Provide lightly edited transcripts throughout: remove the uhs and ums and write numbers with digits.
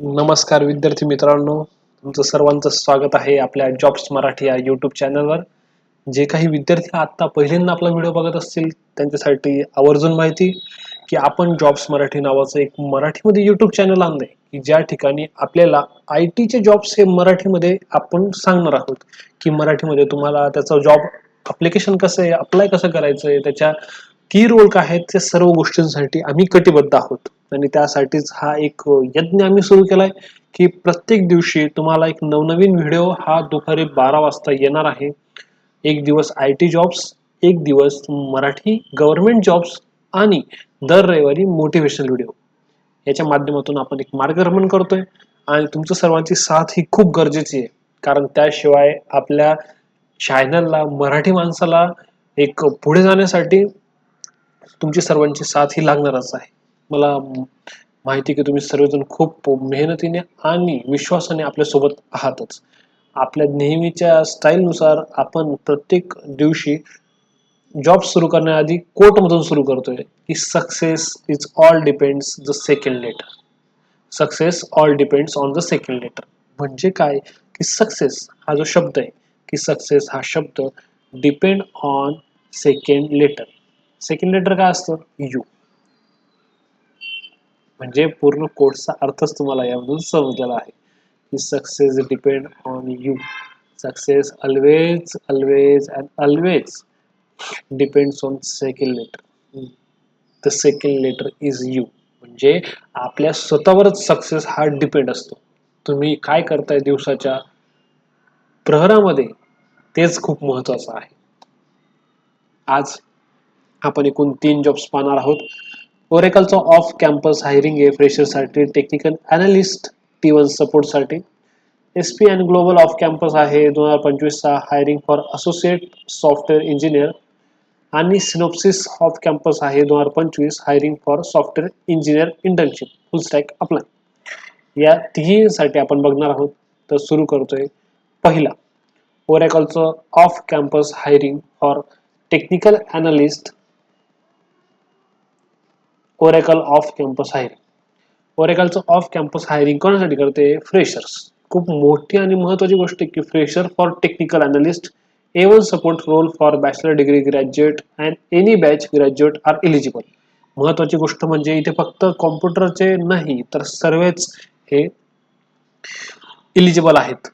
नमस्कार विद्यार्थी मित्रांनो, तुमचं सर्वांचं स्वागत आहे आपल्या जॉब्स मराठी या यूट्यूब चॅनलवर. जे काही विद्यार्थी आता पहिल्यांदा आपला व्हिडिओ बघत असतील त्यांच्यासाठी आवर्जून माहिती की आपण जॉब्स मराठी नावाचं एक मराठीमध्ये यूट्यूब चॅनल आणलंय की ज्या ठिकाणी आपल्याला आय टीचे जॉब्स हे मराठीमध्ये आपण सांगणार आहोत की मराठीमध्ये तुम्हाला त्याचं जॉब अप्लिकेशन कसं आहे, अप्लाय कसं करायचं आहे, त्याच्या की रोल काय आहेत, त्या सर्व गोष्टींसाठी आम्ही कटिबद्ध आहोत. आणि त्यासाठीच हा एक यज्ञ आम्ही सुरू केलाय की प्रत्येक दिवशी तुम्हाला एक नवनवीन व्हिडिओ हा दुपारी 12 वाजता येणार आहे. एक दिवस आय टी जॉब्स, एक दिवस मराठी गव्हर्नमेंट जॉब्स आणि दर रविवारी मोटिवेशनल व्हिडिओ. याच्या माध्यमातून आपण एक मार्गक्रमण करतोय आणि तुमचं सर्वांची साथ ही खूप गरजेची आहे. कारण त्याशिवाय आपल्या चॅनलला, मराठी माणसाला एक पुढे जाण्यासाठी तुमची सर्वांची साथ ही लागणारच आहे. मला माहिती की तुम्ही सर्वजण खूप मेहनतीने आणि विश्वासाने आपल्या सोबत आहातच. आपल्या नेहमीच्या स्टाईलनुसार आपण प्रत्येक दिवशी जॉब सुरू करण्याआधी कोट मधून सुरू करतोय की success is all depends the second letter. Success all depends on the second letter. म्हणजे काय की सक्सेस हा जो शब्द आहे की सक्सेस हा शब्द depend on second letter. Second letter काय असतं? यू. म्हणजे पूर्ण कोर्सचा अर्थच तुम्हाला यामधून समजलेला आहे की success depend on U. Success always always and always depends on second letter. The second letter is U. म्हणजे आपल्या स्वतःवरच सक्सेस हा डिपेंड असतो. तुम्ही काय करताय दिवसाच्या प्रहरामध्ये तेच खूप महत्वाचं आहे. आज आपण एकूण 3 जॉब्स पाहणार आहोत. ओरेकलचा ऑफ कॅम्पस हायरिंग आहे फ्रेशरसाठी, टेक्निकल अनालिस्ट T1 सपोर्टसाठी. SP and global off campus आहे 2025चा hiring for associate software engineer. आणि सिनॉप्सिस ऑफ कॅम्पस आहे 2025 hiring for software engineer internship full stack apply. या तिघींसाठी आपण बघणार आहोत. तर सुरू करतोय. पहिला, ओरेकलचं off campus hiring for technical analyst. Oracle off campus hiring. ओरेकलचं ऑफ कॅम्पस हायरिंग कोणासाठी करते? फ्रेशर्स. खूप मोठी आणि महत्वाची गोष्ट आहे की fresher for technical analyst A1 support role for bachelor degree graduate and any batch graduate are eligible. महत्वाची गोष्ट म्हणजे इथे फक्त कॉम्प्युटरचे नाही तर सर्वच हे इलिजिबल आहेत.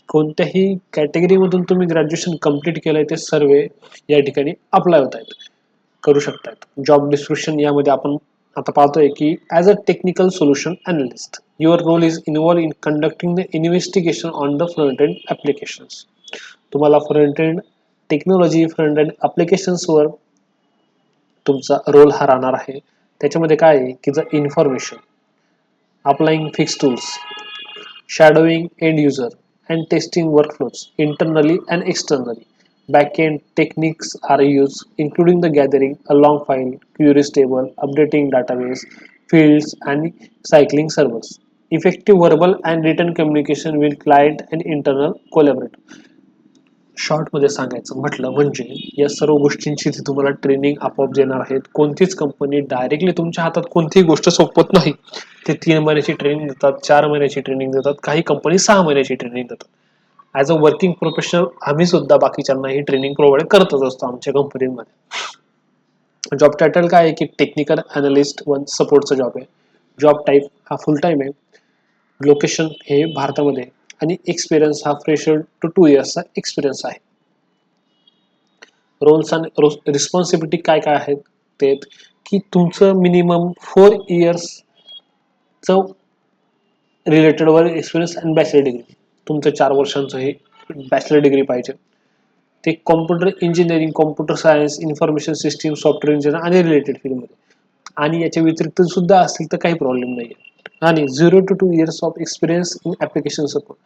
कोणत्याही कॅटेगरीमधून तुम्ही ग्रॅज्युएशन कंप्लीट केलंय ते सर्व या ठिकाणी अप्लाय होत आहेत, करू शकतात. जॉब डिस्क्रिप्शन यामध्ये आपण आता पाहतोय की as a technical solution analyst your role is involve in conducting the investigation on the front end applications. तुम्हाला front end technology, front end ॲप्लिकेशन्सवर तुमचा रोल हा राहणार आहे. त्याच्यामध्ये काय आहे की the information applying fix tools, shadowing end user, and testing workflows internally and externally. Backend techniques are used, including the gathering a long file, queries table, updating database, fields, and cycling servers. Effective verbal and written communication with client and internal collaborator. Short मध्ये सांगायचं म्हटलं म्हणजे या सर्व गोष्टींची ती तुम्हाला training आपोआप देणार आहेत. कोणतीच कंपनी डायरेक्टली तुमच्या हातात कोणतीही गोष्ट सोपवत नाही. ते 3 महिन्याची ट्रेनिंग देतात, 4 महिन्याची ट्रेनिंग देतात, काही कंपनी 6 महिन्याची ट्रेनिंग देतात. ॲज अ वर्किंग प्रोफेशनल आम्ही सुद्धा बाकीच्यांना ही ट्रेनिंग प्रोव्हाइड करतच असतो आमच्या कंपनीमध्ये. जॉब टायटल काय आहे की टेक्निकल अनालिस्ट 1 सपोर्टचा जॉब आहे. जॉब टाईप हा फुल टाइम आहे. लोकेशन हे भारतामध्ये आणि एक्सपिरियन्स हा फ्रेशर टू 2 इयर्सचा एक्सपिरियन्स आहे. रोल्स आणि रिस्पॉन्सिबिलिटी काय काय आहेत ते की तुमचं मिनिमम 4 इयर्सचं रिलेटेड वर एक्सपिरियन्स आणि बॅचलर डिग्री. तुमचं 4 वर्षांचं हे बॅचलर डिग्री पाहिजे. ते computer engineering, computer science, information system, software engineer आणि रिलेटेड फील्डमध्ये. आणि याच्या व्यतिरिक्त सुद्धा असतील तर काही प्रॉब्लेम नाही. आणि 0 to 2 years of experience in application support.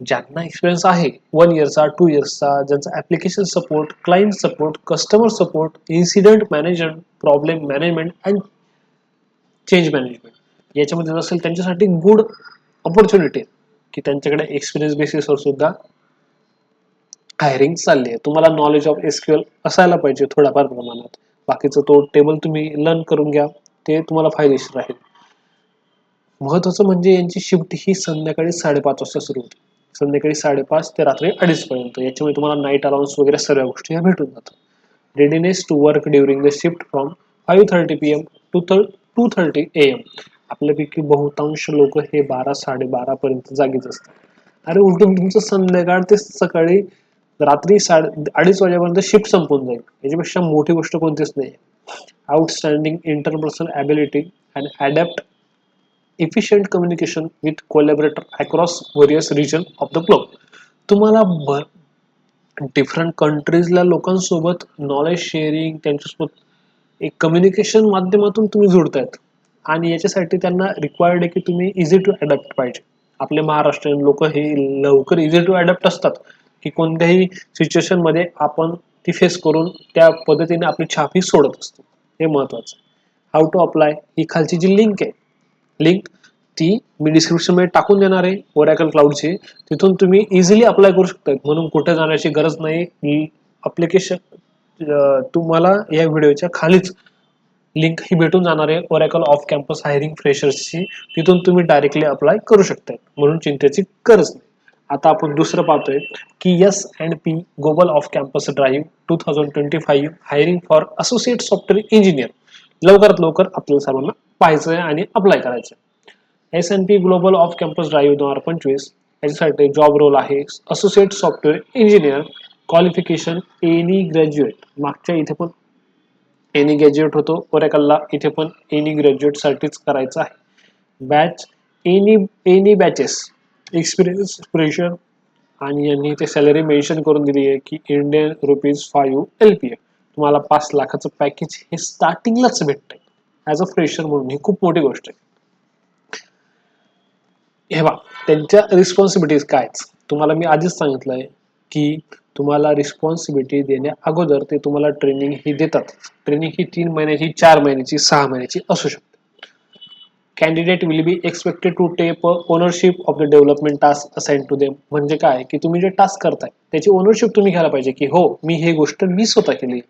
ज्यांना एक्सपिरियन्स आहे 1 इयरचा, 2 इयर्सचा, ज्यांचा application support, client support, customer support, incident management, problem management and change management याच्यामध्ये असेल त्यांच्यासाठी गुड ऑपॉर्च्युनिटी की त्यांच्याकडे एक्सपिरियन्स बेसिसवर सुद्धा हायरिंग चालली आहे. तुम्हाला नॉलेज ऑफ SQL असायला पाहिजे थोड्याफार प्रमाणात. बाकीचं तो टेबल तुम्ही लर्न करून घ्या, ते तुम्हाला फायदेशीर राहील. महत्वाचं म्हणजे यांची शिफ्ट ही संध्याकाळी 5:30 वाजता सुरू होते, संध्याकाळी 5:30 ते रात्री 2:30 पर्यंत. याच्यामुळे तुम्हाला नाईट अलाउन्स वगैरे सर्व गोष्टी ह्या भेटून जातात. Readiness to work during the shift from 5:30 PM to 2:30 AM. आपल्यापैकी बहुतांश लोक हे 12-12:30 पर्यंत जागीच असतात. अरे उलटून तुमचं संध्याकाळ ते सकाळी रात्री 2:30 वाजेपर्यंत शिफ्ट संपून जाईल. याच्यापेक्षा मोठी गोष्ट कोणतीच नाही. Outstanding interpersonal ability and adapt efficient communication with collaborator across various region of the globe. तुम्हाला डिफरंट कंट्रीजला लोकांसोबत नॉलेज शेअरिंग, त्यांच्यासोबत एक कम्युनिकेशन माध्यमातून तुम्ही जोडतायत आणि याच्यासाठी त्यांना रिक्वायर्ड आहे की तुम्ही इझी टू अडॅप्ट पाहिजे. आपले महाराष्ट्रीयन लोक हे लवकर इझी टू अडॅप्ट असतात की कोणत्याही सिच्युएशन मध्ये आपण ती फेस करून त्या पद्धतीने आपली छापी सोडत असतो. हे महत्वाचं. हाऊ टू अप्लाय ही खालची जी लिंक आहे, लिंक ती मी डिस्क्रिप्शन मध्ये टाकून देणार आहे ओरॅकल क्लाउडची. तिथून तुम्ही इझिली अप्लाय करू शकता, म्हणून कुठे जाण्याची गरज नाही. अप्लिकेशन तुम्हाला या व्हिडिओच्या खालीच लिंक ही भेटून जाणार आहे ओरॅकल ऑफ कॅम्पस हायरिंग फ्रेशर्सची. तिथून तुम्ही डायरेक्टली अप्लाय करू शकता, म्हणून चिंतेची गरज नाही. आता आपण दुसरं पाहतोय की S&P global off campus drive 2025 hiring for associate software engineer. लवकरात लवकर आपल्याला सर्वांना पाहायचं आहे आणि अप्लाय करायचं आहे. S&P global off campus drive 2025 याच्यासाठी जॉब रोल आहे associate software engineer. Qualification any graduate. मागच्या इथे पण एनी ग्रॅज्युएट होतो ओरॅकलला, इथे पण एनी ग्रॅज्युएट साठीच करायचं आहे. Batch any batches experience fresher आणि यांनी इथे सॅलरी मेन्शन करून दिली आहे की इंडियन ₹5 LPA. तुम्हाला 5 लाखाचं पॅकेज हे स्टार्टिंगलाच भेटतंय ॲज अ फ्रेशर म्हणून. ही खूप मोठी गोष्ट आहे. हे बघा त्यांच्या रिस्पॉन्सिबिलिटीज काय, तुम्हाला मी आधीच सांगितलंय की तुम्हाला रिस्पॉन्सिबिलिटी देण्या अगोदर ते तुम्हाला ट्रेनिंग ही देतात. ट्रेनिंग ही 3 महिन्याची, 4 महिन्याची, 6 महिन्याची असू शकते. Candidate will be expected to take ownership of the development task assign to them. म्हणजे काय की तुम्ही जे टास्क करताय त्याची ओनरशिप तुम्ही घ्यायला पाहिजे की हो मी हे गोष्ट मी स्वतः केली.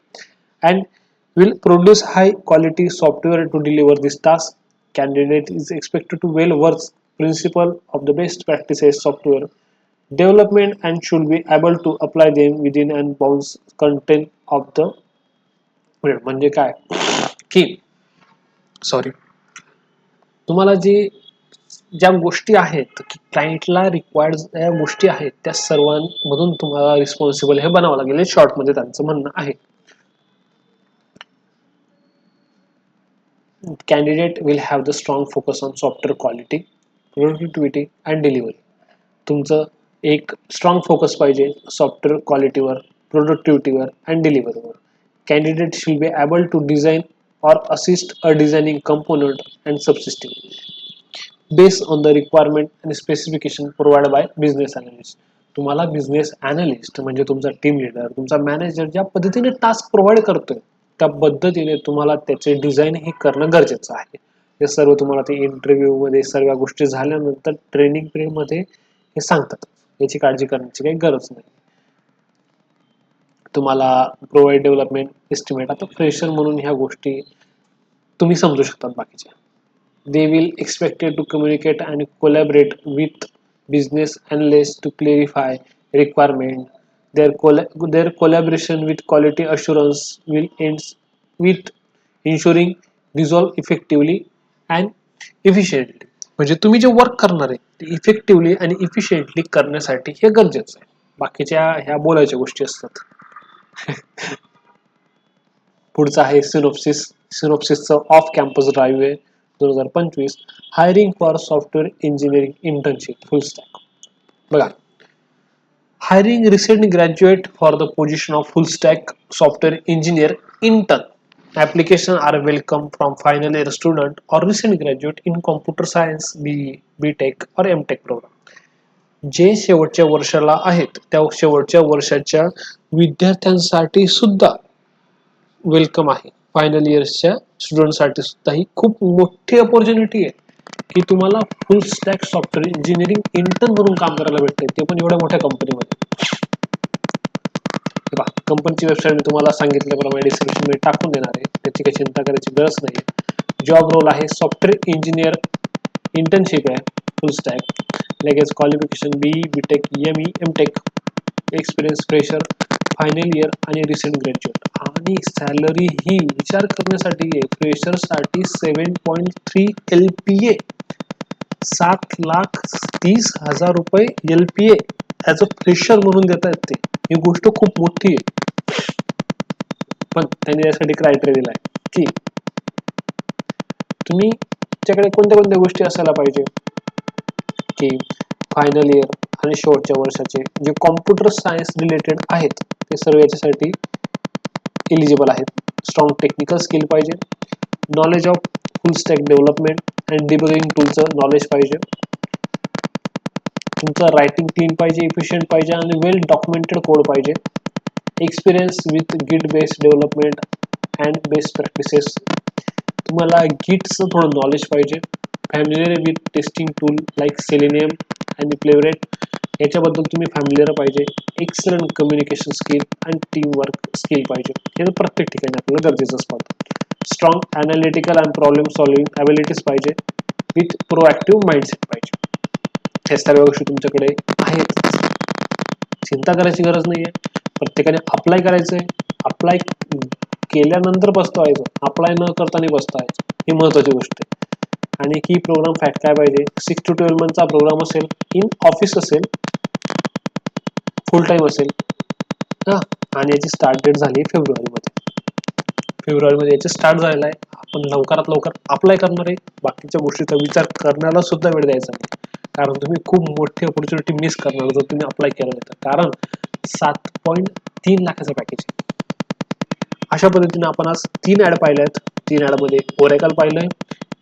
And will produce high quality software to deliver this task. Candidate is expected to well work principle of the best practices software development and should be able to apply them within and bounds content of the period. म्हणजे काय की sorry, तुम्हाला ज्या गोष्टी आहेत की क्लायंटला required ज्या गोष्टी आहेत त्या सर्वांमधून तुम्हाला रिस्पॉन्सिबल हे बनावं लागेल. शॉर्ट मध्ये त्यांचं म्हणणं आहे. Candidate will have the strong focus on software quality, productivity and delivery. तुमचं एक स्ट्रॉंग फोकस पाहिजे सॉफ्टवेअर क्वालिटीवर, प्रोडक्टिव्हिटीवर अँड डिलिव्हरीवर. Candidate should be able to design or assist a designing component and subsystem based on the requirement and specification provided by business analyst. तुम्हाला business analyst म्हणजे तुमचा team leader, तुमचा manager ज्या पद्धतीने टास्क प्रोव्हाइड करतोय त्या पद्धतीने तुम्हाला त्याचे डिझाईन हे करणं गरजेचं आहे. हे सर्व तुम्हाला ते इंटरव्ह्यू मध्ये सर्व गोष्टी झाल्यानंतर ट्रेनिंग पिरियड मध्ये हे सांगतात. याची काळजी करण्याची काही गरज नाही. तुम्हाला प्रोव्हाइड डेव्हलपमेंट एस्टिमेट, आता फ्रेशर म्हणून ह्या गोष्टी तुम्ही समजू शकतात बाकीच्या. They will expected to communicate and collaborate with business analysts to clarify requirement. Their collaboration with quality assurance will end with ensuring resolve effectively and efficiently. म्हणजे तुम्ही जे वर्क करणार आहे ते इफेक्टिव्हली आणि इफिशियंटली करण्यासाठी हे गरजेचं आहे. बाकीच्या ह्या बोलायच्या गोष्टी असतात. पुढचा आहे सिनॉप्सिस. सिनॉप्सिसचं ऑफ कॅम्पस ड्राईव्ह आहे 2025 hiring for software engineering internship full stack. बघा, hiring recent graduate for the position of full stack software engineer intern. Application are welcome from final year student or recent graduate in computer science, BE, BTech or MTech program. जे शेवटच्या वर्षाला आहेत त्या शेवटच्या वर्षाच्या विद्यार्थ्यांसाठी सुद्धा वेलकम आहे. फायनल इयर्सच्या स्टुडंटसाठी सुद्धा ही खूप मोठी अपॉर्च्युनिटी आहे की तुम्हाला फुल स्टॅक सॉफ्टवेअर इंजिनिअरिंग इंटर्न म्हणून काम करायला भेटते, ते पण एवढ्या मोठ्या कंपनीमध्ये. कंपनीची वेबसाईट मी तुम्हाला सांगितल्याप्रमाणे डिस्क्रिप्शन मध्ये टाकून देणार आहे, त्याची काही चिंता करायची गरज नाही. जॉब रोल आहे सॉफ्टवेअर इंजिनियर इंटर्नशिप आहे फुल स्टॅक, लगेच qualification BE BTech ME MTech, experience fresher, final year आणि रिसेंट ग्रॅज्युएट. आणि सॅलरी ही विचार करण्यासाठी आहे, फ्रेशरसाठी 7.3 LPA, 7,30,000 रुपये LPA ॲज अ फ्रेशर म्हणून देत आहेत ते. ही गोष्ट खूप मोठी आहे. पण त्यांनी यासाठी क्रायटेरिया दिलाय की तुम्ही तुमच्याकडे कोणत्या कोणत्या गोष्टी असायला पाहिजे, की फायनल इयर आणि शेवटच्या वर्षाचे जे कॉम्प्युटर सायन्स रिलेटेड आहेत ते सर्व याच्यासाठी एलिजिबल आहेत. स्ट्रॉंग टेक्निकल स्किल पाहिजे, knowledge of full stack development and debugging टूलचं नॉलेज पाहिजे, तुमचं रायटिंग क्लीन पाहिजे, इफिशियंट पाहिजे आणि वेल डॉक्युमेंटेड कोड पाहिजे, experience with git based development and best practices, तुम्हाला गिटचं थोडं नॉलेज पाहिजे, familiar with testing tool like Selenium आणि प्लेवरेट याच्याबद्दल तुम्ही फॅमिलियर पाहिजे, एक्सलंट कम्युनिकेशन स्किल आणि टीम वर्क स्किल पाहिजे. हे प्रत्येक ठिकाणी आपल्याला गरजेचं असतं. Strong analytical and problem solving abilities पाहिजे, विथ प्रोॲक्टिव्ह माइंडसेट पाहिजे. हे सर्व गोष्टी तुमच्याकडे आहेत, चिंता करायची गरज नाही आहे. प्रत्येकाने अप्लाय करायचं आहे, अप्लाय केल्यानंतर बसवायचं, अप्लाय न करता नाही बसवायचं, ही महत्त्वाची गोष्ट आहे. आणि की प्रोग्राम फॅक्ट काय पाहिजे, 6 to 12 मंथचा प्रोग्राम असेल, इन ऑफिस असेल, फुल टाईम असेल हां, आणि याची स्टार्ट डेट झाली फेब्रुवारीमध्ये याची स्टार्ट झालेला आहे. आपण लवकरात लवकर अप्लाय करणार आहे. बाकीच्या गोष्टीचा विचार करण्याला सुद्धा वेळ द्यायचा नाही, कारण तुम्ही खूप मोठी ऑपॉर्च्युनिटी मिस करणार जर तुम्ही अप्लाय केलं नाही तर. कारण 7.3 लाखाचं पॅकेज आहे. अशा पद्धतीने आपण आज 3 ॲड पाहिल्या आहेत. 3 ॲडमध्ये ओरेकल पाहिलंय,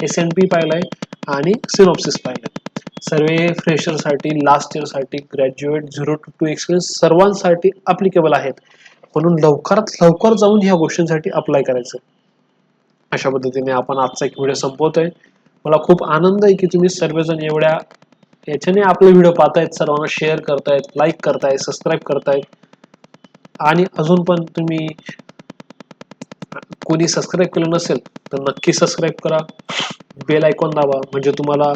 SNP पाहिलंय आणि सिनॉप्सिस पाहिलंय. सर्व फ्रेशरसाठी, लास्ट इयरसाठी, ग्रॅज्युएट, 0 to 2 एक्सपिरियन्स सर्वांसाठी अप्लिकेबल आहेत. म्हणून लवकरात लवकर जाऊन ह्या गोष्टींसाठी अप्लाय करायचं. अशा पद्धतीने आपण आजचा एक व्हिडिओ संपवतोय. मला खूप आनंद आहे की तुम्ही सर्वजण एवढ्या याच्याने आपले व्हिडिओ पाहतायत, सर्वांना शेअर करतायत, लाईक करतायत, सबस्क्राईब करतायत. आणि अजून पण तुम्ही कोणी सबस्क्राईब केलं नसेल तर नक्की सबस्क्राईब करा, बेल आयकॉन दाबा, म्हणजे तुम्हाला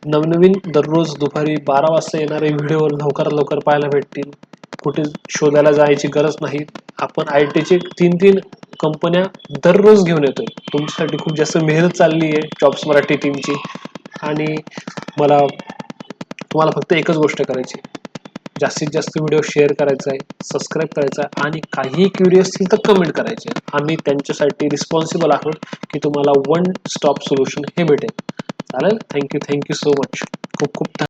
नवनवीन दररोज दुपारी 12 वाजता येणारे व्हिडिओ लवकरात लवकर पाहायला भेटतील. कुठे शोधायला जायची गरज नाही. आपण ITचे 3-3 कंपन्या दररोज घेऊन येतोय. तुमच्यासाठी खूप जास्त मेहनत चालली आहे जॉब्स मराठी टीमची. आणि मला तुम्हाला फक्त एकच गोष्ट करायची, जास्तीत जास्त व्हिडिओ शेअर करायचा आहे, सबस्क्राईब करायचा आहे आणि काहीही क्युरियस असतील तर कमेंट करायचे. आम्ही त्यांच्यासाठी रिस्पॉन्सिबल आहोत की तुम्हाला वन स्टॉप सोल्युशन हे भेटेल. चालेल. Thank you so much.